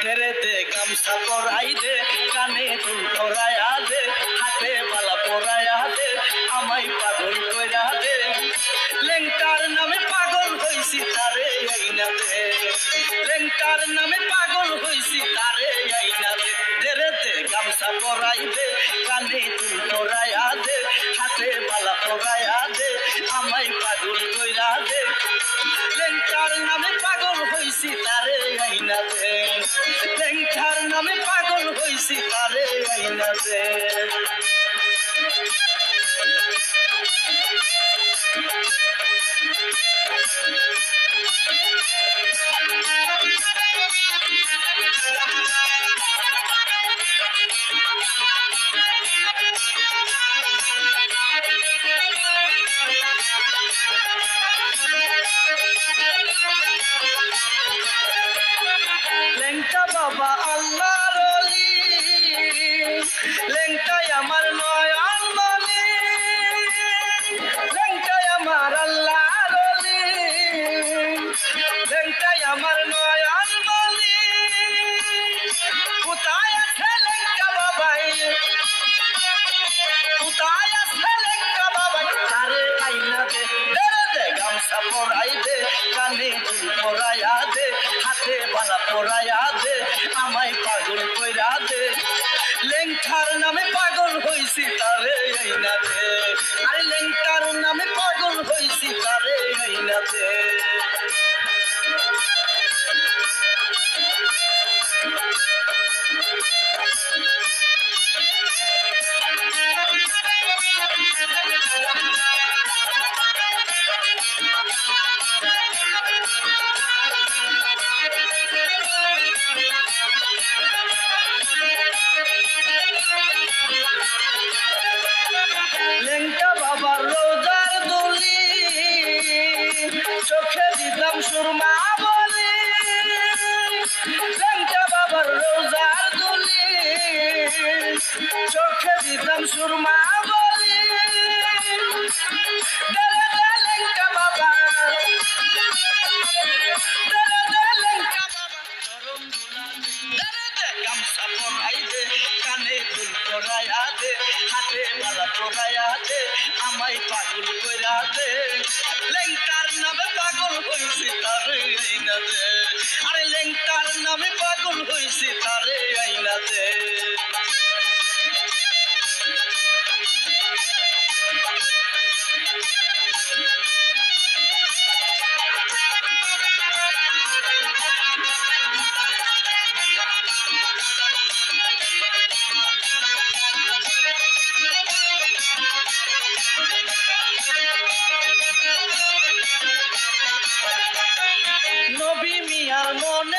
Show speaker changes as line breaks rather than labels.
तेरे दे गामसा पराई दे काने दुल पराया दे हाथे बाला पराया दे आमाई पागल कइरा दे लेंटार नामे पागल हইছি तारे आईना दे लेंटार नामे पागल हইছি तारे आईना दे तेरे दे गामसा पराई दे काने दुल पराया दे हाथे बाला पराया दे आमाई पागल कइरा दे लेंटार नामे पागल हইছি तारे आईना दे लेंटार नामे पागल हইছি तारे आईना दे लेंटा बाबा अल्लाह रोली लेंटाय আমার নয়ন মনি लेंटाय আমার আল্লাহ রলি लेंटाय আমার নয়ন মনি কোথায় আছে লেংটা বাবাই কোথায় আছে লেংটা বাবাই আরে আইনা দে দে গামছা পরাই দে কানে দুল পরায়া দে হাতে বালা পরায়া দে আমায় পাগল কইরা দে লেংটার নামে পাগল হইছি তারে আইনা দে আরে লেংটার নামে পাগল হইছি তারে আইনা দে লেংটা বাবার রোজার দুলি চোখে দিতাম সুরমা বলি লেংটা বাবার রোজার দুলি চোখে দিতাম সুরমা বলি লেংটা বাবা লেংটা বাবা চরণ দুলা গামছা পরাই দে কানে দুল পরায়া দে হাতে মালা পরায়া দে আমায় পাগল কইরা দে লেংটার নামে পাগল হইছি তারে আইনা দে আরে লেংটার নামে পাগল হইছি তারে আইনা দে নবী মিয়ার মনে